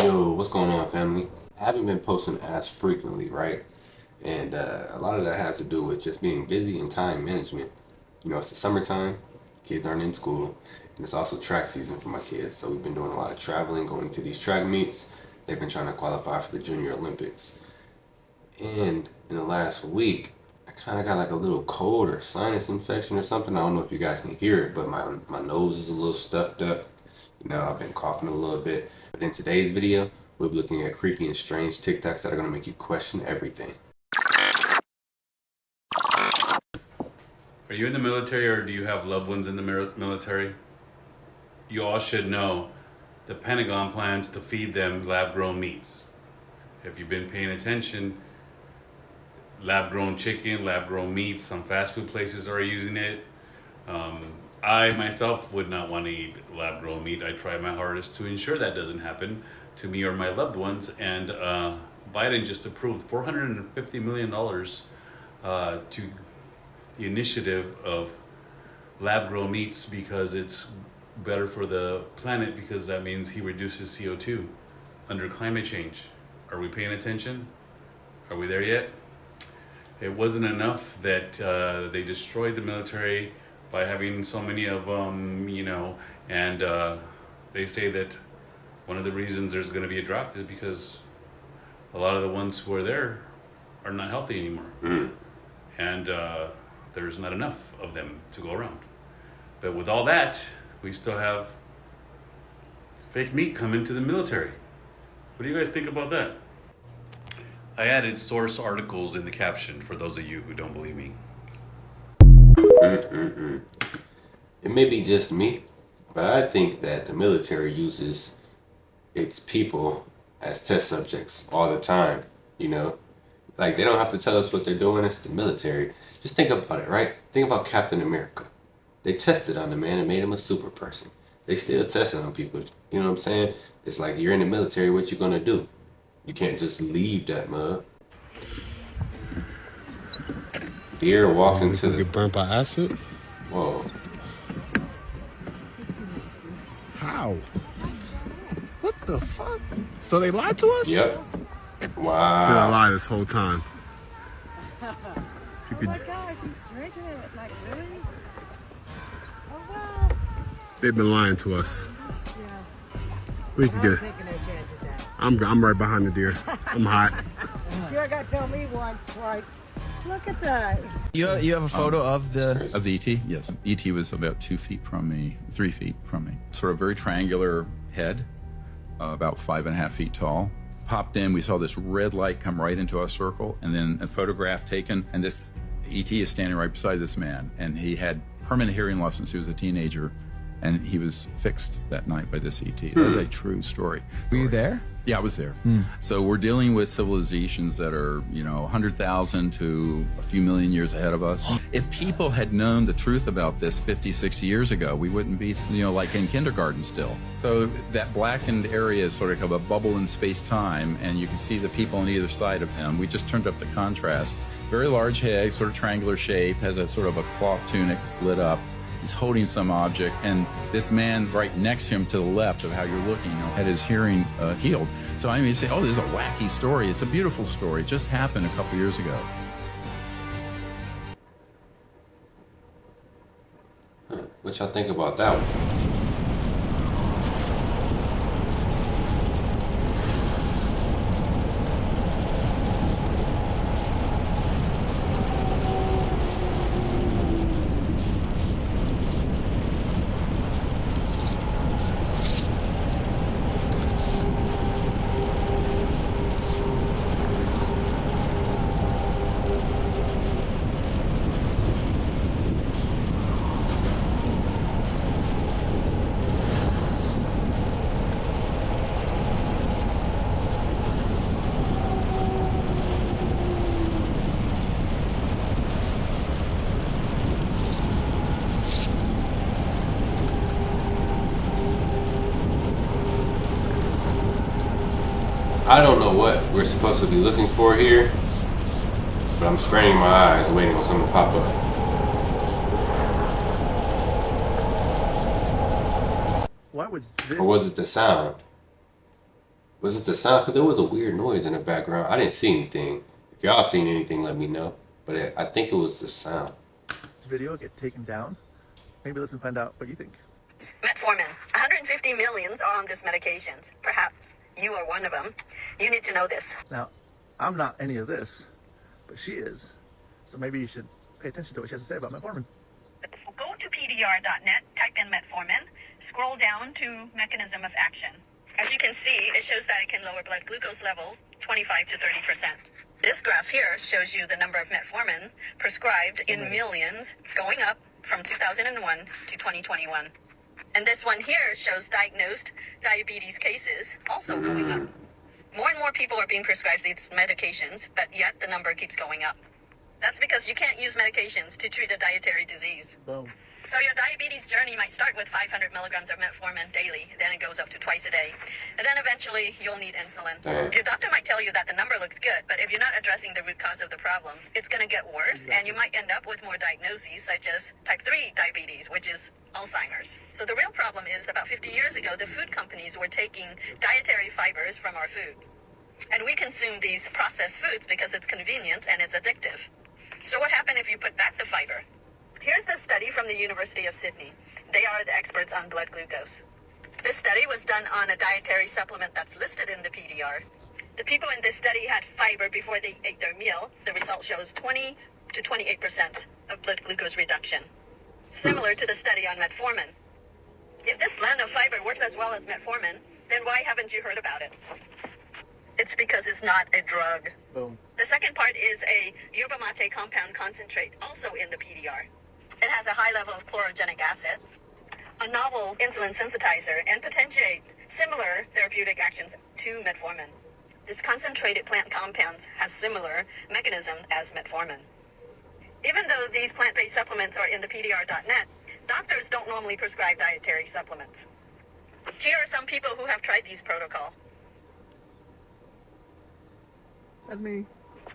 Yo, what's going on, family? I haven't been posting as frequently, right? And a lot of that has to do with just being busy and time management. You know, it's the summertime, kids aren't in school, and it's also track season for my kids. So we've been doing a lot of traveling, going to these track meets. They've been trying to qualify for the Junior Olympics. And in the last week, I kind of got like a little cold or sinus infection or something. I don't know if you guys can hear it, but my nose is a little stuffed up. You know, I've been coughing a little bit. But in today's video, we'll be looking at creepy and strange TikToks that are going to make you question everything. Are you in the military or do you have loved ones in the military? You all should know the Pentagon plans to feed them lab-grown meats. If you've been paying attention, lab-grown chicken, lab-grown meats, some fast food places are using it. I myself would not want to eat lab-grown meat. I try my hardest to ensure that doesn't happen to me or my loved ones. And Biden just approved $450 million to the initiative of lab-grown meats because it's better for the planet, because that means he reduces CO2 under climate change. Are we paying attention? Are we there yet? It wasn't enough that they destroyed the military by having so many of them, you know, and they say that one of the reasons there's going to be a drop is because a lot of the ones who are there are not healthy anymore. And there's not enough of them to go around. But with all that, we still have fake meat coming to the military. What do you guys think about that? I added source articles in the caption for those of you who don't believe me. It may be just me, but I think that the military uses its people as test subjects all the time, you know? Like, they don't have to tell us what they're doing, it's the military. Just think about it, right? Think about Captain America. They tested on the man and made him a super person. They still tested on people, you know what I'm saying? It's like, you're in the military, what you gonna do? You can't just leave that mud. Deer walks into the... Get burnt by acid? Whoa. How? What the fuck? So they lied to us? Yep. Wow. It's been a lie this whole time. Oh my gosh, he's drinking it. Like, really? Oh wow. They've been lying to us. Yeah. We can I'm get. taking a chance at that. I'm right behind the deer. I'm hot. You gotta tell me once, twice. Look at that. You have a photo of the ET? Yes. ET was about 2 feet from me, 3 feet from me. Sort of very triangular head, about 5.5 feet tall. Popped in, we saw this red light come right into our circle, and then a photograph taken, and this ET is standing right beside this man, and he had permanent hearing loss since he was a teenager, and he was fixed that night by this ET. That is a true story. Were you there? Yeah, I was there. So we're dealing with civilizations that are, 100,000 to a few million years ahead of us. If people had known the truth about this 50, 60 years ago, we wouldn't be, like in kindergarten still. So that blackened area is sort of a bubble in space-time, and you can see the people on either side of him. We just turned up the contrast. Very large head, sort of triangular shape, has a sort of a cloth tunic that's lit up. He's holding some object, and this man right next to him to the left of how you're looking, had his hearing healed. So I mean, you say, oh, this is a wacky story. It's a beautiful story. It just happened a couple years ago. What y'all think about that one? I don't know what we're supposed to be looking for here, but I'm straining my eyes waiting for something to pop up. Why would this? Or was it the sound? Was it the sound? Because there was a weird noise in the background. I didn't see anything. If y'all seen anything, let me know. But I think it was the sound. This video get taken down. Maybe listen, find out what you think. Metformin. 150 millions are on these medications. Perhaps you are one of them. You need to know this. Now, I'm not any of this, but she is. So maybe you should pay attention to what she has to say about metformin. Go to pdr.net, type in metformin, scroll down to mechanism of action. As you can see, it shows that it can lower blood glucose levels 25 to 30%. This graph here shows you the number of metformin prescribed in millions going up from 2001 to 2021. And this one here shows diagnosed diabetes cases also going up. More and more people are being prescribed these medications, but yet the number keeps going up. That's because you can't use medications to treat a dietary disease. Boom. So your diabetes journey might start with 500 milligrams of metformin daily, then it goes up to twice a day, and then eventually you'll need insulin. Your doctor might tell you that the number looks good, but if you're not addressing the root cause of the problem, it's going to get worse, and you might end up with more diagnoses, such as type 3 diabetes, which is Alzheimer's. So the real problem is about 50 years ago, the food companies were taking dietary fibers from our food. And we consume these processed foods because it's convenient and it's addictive. So what happened if you put back the fiber? Here's the study from the University of Sydney. They are the experts on blood glucose. This study was done on a dietary supplement that's listed in the PDR. The people in this study had fiber before they ate their meal. The result shows 20 to 28% of blood glucose reduction, similar to the study on metformin. If this blend of fiber works as well as metformin, then why haven't you heard about it? It's because it's not a drug. Boom. The second part is a yerba mate compound concentrate, also in the PDR. It has a high level of chlorogenic acid, a novel insulin sensitizer, and potentiate similar therapeutic actions to metformin. This concentrated plant compounds has similar mechanism as metformin. Even though these plant-based supplements are in the PDR.net, doctors don't normally prescribe dietary supplements. Here are some people who have tried these protocol. That's me.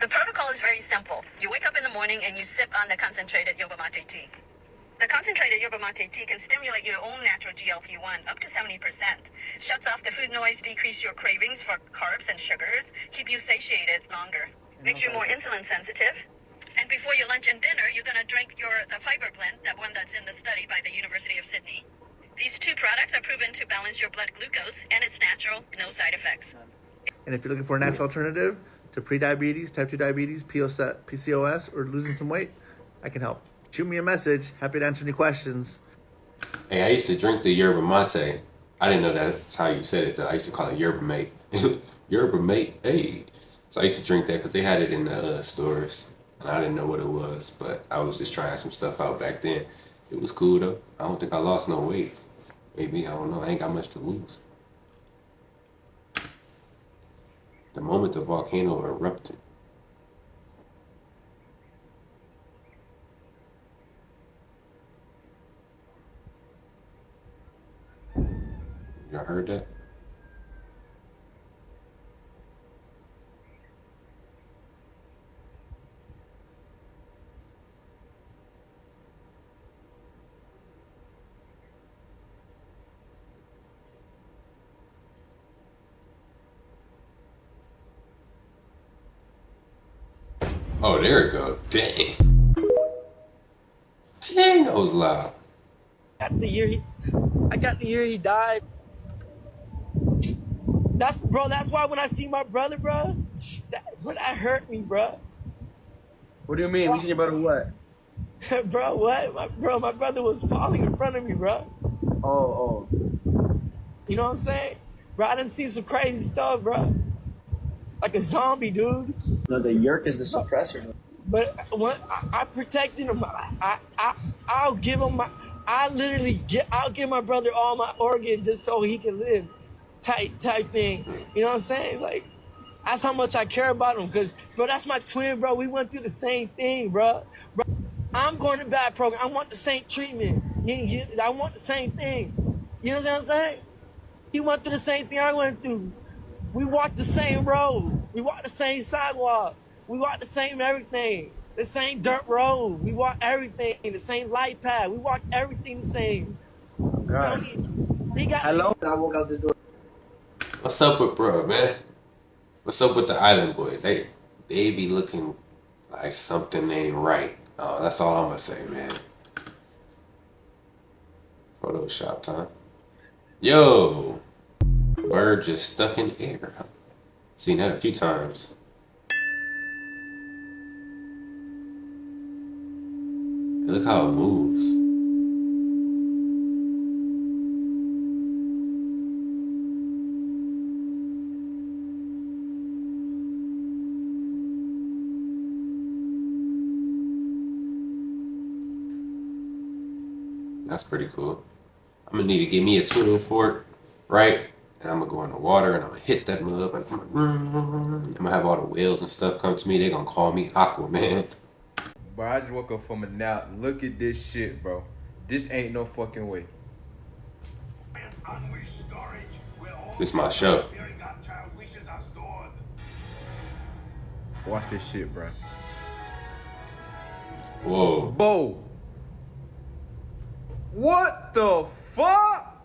The protocol is very simple. You wake up in the morning and you sip on the concentrated yerba mate tea. The concentrated yerba mate tea can stimulate your own natural GLP-1 up to 70%, shuts off the food noise, decrease your cravings for carbs and sugars, keep you satiated longer, makes you more insulin sensitive. And before your lunch and dinner, you're going to drink the fiber blend, that one that's in the study by the University of Sydney. These two products are proven to balance your blood glucose, and it's natural, no side effects. And if you're looking for a natural alternative to pre-diabetes, type 2 diabetes, PCOS, or losing some weight, I can help. Shoot me a message. Happy to answer any questions. Hey, I used to drink the yerba mate. I didn't know that's how you said it, though. I used to call it yerba mate. Yerba mate, hey. So I used to drink that because they had it in the stores. And I didn't know what it was, but I was just trying some stuff out back then. It was cool, though. I don't think I lost no weight. Maybe, I don't know. I ain't got much to lose. The moment the volcano erupted. Y'all heard that? Oh, there it go. Dang. Dang, that was loud. I got the year he died. That's why when I see my brother, bro, that hurt me, bro. What do you mean? We seen your brother what? Bro, what? My brother was falling in front of me, bro. Oh. You know what I'm saying? Bro, I done seen some crazy stuff, bro. Like a zombie, dude. No, the yerk is the suppressor. But when I protected him, I'll give him I'll give my brother all my organs just so he can live, type thing. You know what I'm saying? Like, that's how much I care about him. Cause, bro, that's my twin, bro. We went through the same thing, bro. I'm going to bad program. I want the same treatment. I want the same thing. You know what I'm saying? He went through the same thing I went through. We walked the same road. We walked the same sidewalk. We walked the same everything. The same dirt road. We walked everything. The same light path. We walked everything the same. God. He got. Hello? I walk out this door. What's up with bro, man? What's up with the Island Boys? They be looking like something ain't right. Oh, that's all I'm gonna say, man. Photoshop time. Yo, bird just stuck in air. Seen that a few times. Look how it moves. That's pretty cool. I'm gonna need to get me a tuning fork, right? And I'm gonna go in the water and I'm gonna hit that mud. I'm gonna have all the whales and stuff come to me. They gonna call me Aquaman. Bro, I just woke up from a nap. Look at this shit, bro. This ain't no fucking way. This my show. Watch this shit, bro. Whoa. Bo. What the fuck?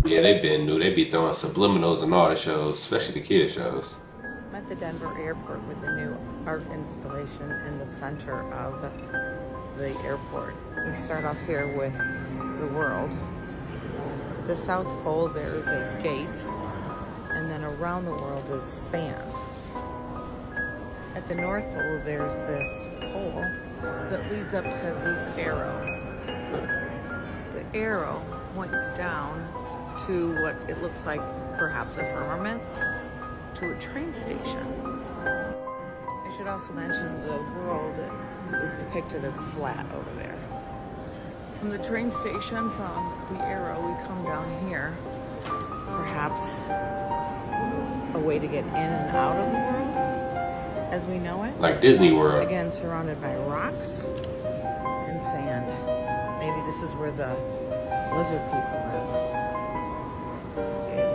Yeah, they been new. They be throwing subliminals in all the shows, especially the kids shows. I'm at the Denver airport with a new art installation in the center of the airport. We start off here with the world. At the South Pole, there is a gate, and then around the world is sand. At the North Pole, there's this pole that leads up to this arrow. The arrow points down to what it looks like perhaps a firmament, to a train station. I should also mention the world is depicted as flat over there. From the train station, from the arrow, we come down here. Perhaps a way to get in and out of the world as we know it. Like Disney World. Again, surrounded by rocks and sand. Maybe this is where the lizard people live.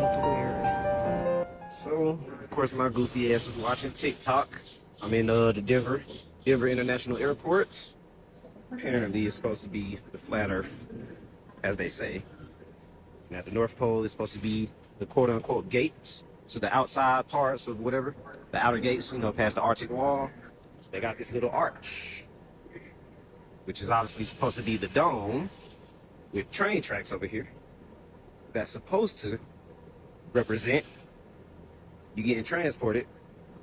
It's weird. So, of course, my goofy ass was watching TikTok. I'm in the Denver International Airport. Apparently, it's supposed to be the flat Earth, as they say. And at the North Pole, it's supposed to be the quote-unquote gates. So the outside parts of whatever, the outer gates, you know, past the Arctic wall. So they got this little arch, which is obviously supposed to be the dome with train tracks over here. That's supposed to represent you getting transported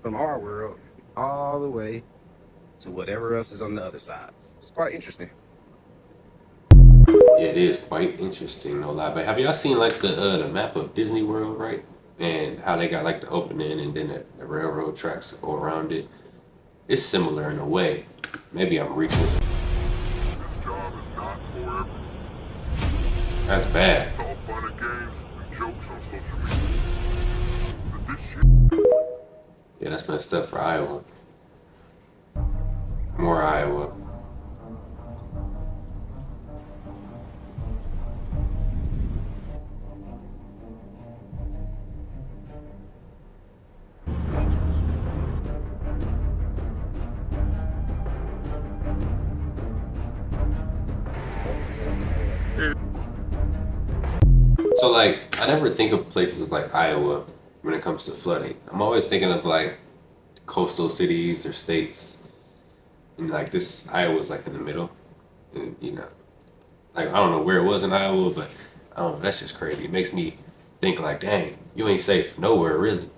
from our world all the way to whatever else is on the other side. It's quite interesting. Yeah, it is quite interesting, no lie. But have y'all seen like the map of Disney World, right? And how they got like the opening and then the railroad tracks go around it. It's similar in a way. Maybe I'm reaching. That's bad. Yeah, that's messed up for Iowa. More Iowa. So like, I never think of places like Iowa when it comes to flooding. I'm always thinking of like coastal cities or states. And like this, Iowa's like in the middle. And you know, like I don't know where it was in Iowa, but I don't know, that's just crazy. It makes me think like, dang, you ain't safe nowhere really.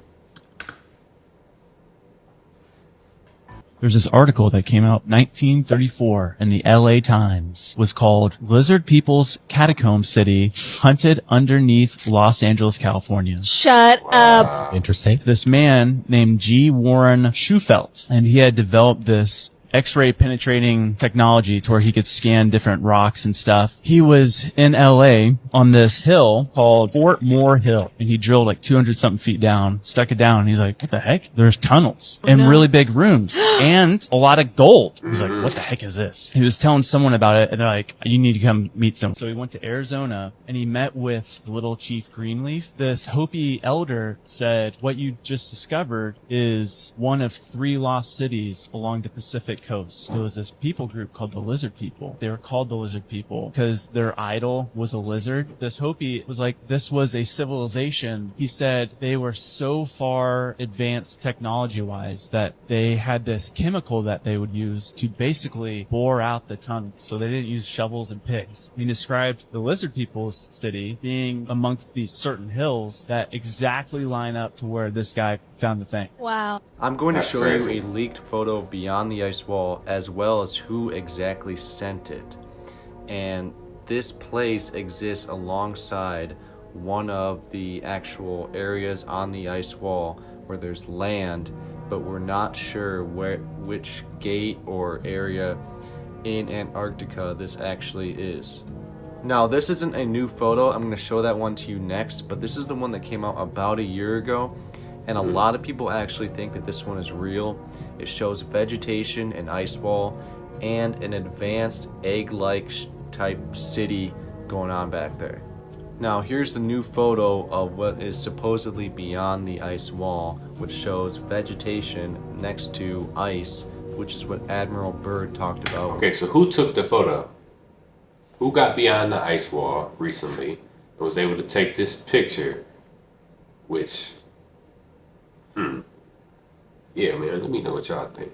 There's this article that came out 1934 in the LA Times. It was called Lizard People's Catacomb City Hunted Underneath Los Angeles, California. Shut up. Interesting. This man named G. Warren Schufelt, and he had developed this X-ray penetrating technology to where he could scan different rocks and stuff. He was in LA on this hill called Fort Moore Hill, and he drilled like 200 something feet down, stuck it down, and he's like, what the heck? There's tunnels and really big rooms and a lot of gold. He's like, what the heck is this? He was telling someone about it, and they're like, you need to come meet someone. So he went to Arizona and he met with little Chief Greenleaf. This Hopi elder said, what you just discovered is one of 3 lost cities along the Pacific coast. There was this people group called the Lizard People. They were called the Lizard People because their idol was a lizard. This Hopi was like, this was a civilization. He said they were so far advanced technology-wise that they had this chemical that they would use to basically bore out the tunnel. So they didn't use shovels and picks. He described the Lizard People's city being amongst these certain hills that exactly line up to where this guy found the thing. Wow. I'm going to That's show crazy. you a leaked photo beyond the ice wall, as well as who exactly sent it. And this place exists alongside one of the actual areas on the ice wall where there's land, but we're not sure which gate or area in Antarctica this actually is. Now, this isn't a new photo. I'm going to show that one to you next, but this is the one that came out about a year ago, and a lot of people actually think that this one is real. It shows vegetation, an ice wall, and an advanced egg-like type city going on back there. Now, here's the new photo of what is supposedly beyond the ice wall, which shows vegetation next to ice, which is what Admiral Byrd talked about. Okay, so who took the photo? Who got beyond the ice wall recently and was able to take this picture? Which, yeah, man, let me know what y'all think.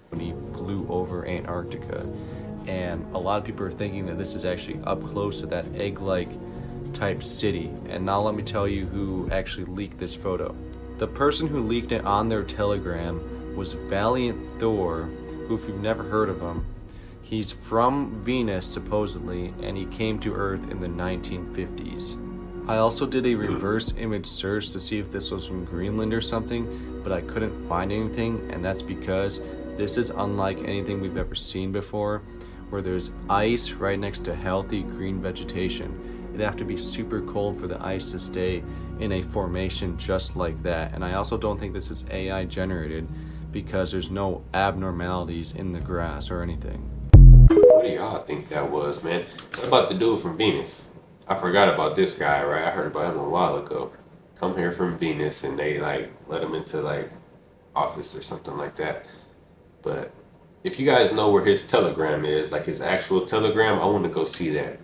When he flew over Antarctica, and a lot of people are thinking that this is actually up close to that egg-like type city. And now let me tell you who actually leaked this photo. The person who leaked it on their Telegram was Valiant Thor, who, if you've never heard of him, he's from Venus supposedly, and he came to Earth in the 1950s. I also did a reverse image search to see if this was from Greenland or something, but I couldn't find anything, and that's because this is unlike anything we've ever seen before, where there's ice right next to healthy green vegetation. It'd have to be super cold for the ice to stay in a formation just like that. And I also don't think this is AI generated because there's no abnormalities in the grass or anything. What do y'all think that was, man? What about the dude from Venus? I forgot about this guy, right? I heard about him a while ago. Come here from Venus, and they like let him into like office or something like that. But if you guys know where his Telegram is, like his actual Telegram, I want to go see that.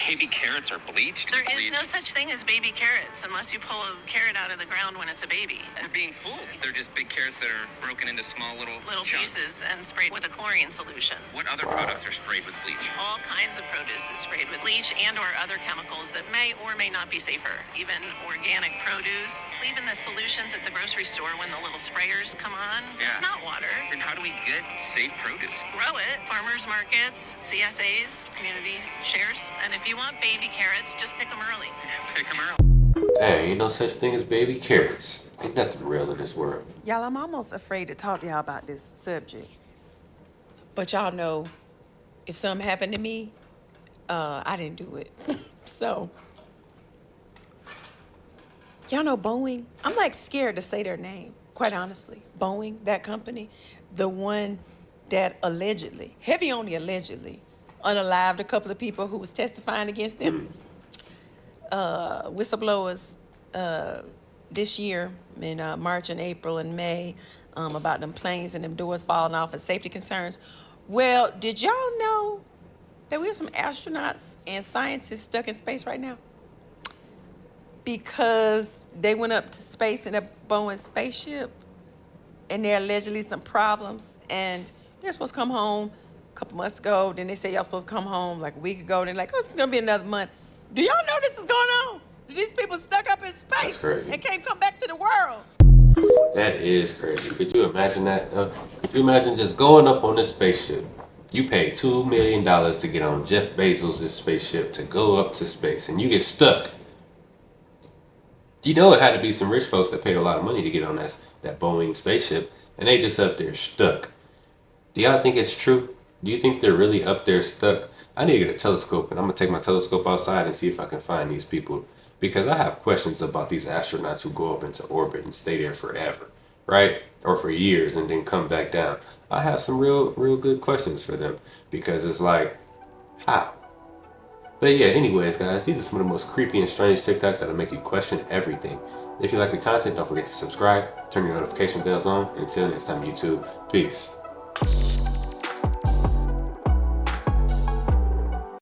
Baby carrots are bleached? There is no such thing as baby carrots unless you pull a carrot out of the ground when it's a baby. We're being fooled. They're just big carrots that are broken into small little chunks. Pieces and sprayed with a chlorine solution. What other products are sprayed with bleach? All kinds of produce is sprayed with bleach and or other chemicals that may or may not be safer. Even organic produce, even the solutions at the grocery store when the little sprayers come on, it's not water. Then how do we get safe produce? Grow it. Farmers markets, CSAs, community shares. And if you want baby carrots, just pick them early. Pick them early. Dang, ain't no such thing as baby carrots. Ain't nothing real in this world. Y'all, I'm almost afraid to talk to y'all about this subject. But y'all know, if something happened to me, I didn't do it. So, y'all know Boeing? I'm like scared to say their name, quite honestly. Boeing, that company, the one that allegedly, heavy on the allegedly, unalived a couple of people who was testifying against them. Whistleblowers this year in March and April and May about them planes and them doors falling off and safety concerns. Well, did y'all know that we have some astronauts and scientists stuck in space right now? Because they went up to space in a Boeing spaceship and there are allegedly some problems and they're supposed to come home a couple months ago. Then they say y'all supposed to come home like a week ago. And they're like, oh, it's gonna be another month. Do y'all know this is going on? These people stuck up in space. That's crazy. And can't come back to the world. That is crazy. Could you imagine that? Could you imagine just going up on this spaceship? You pay $2 million to get on Jeff Bezos' spaceship to go up to space, and you get stuck. You know it had to be some rich folks that paid a lot of money to get on that Boeing spaceship, and they just up there stuck. Do y'all think it's true? Do you think they're really up there stuck? I need to get a telescope, and I'm going to take my telescope outside and see if I can find these people. Because I have questions about these astronauts who go up into orbit and stay there forever, right? Or for years and then come back down. I have some real good questions for them. Because it's like, how? But yeah, anyways, guys, these are some of the most creepy and strange TikToks that'll make you question everything. If you like the content, don't forget to subscribe, turn your notification bells on, and until next time, YouTube, peace.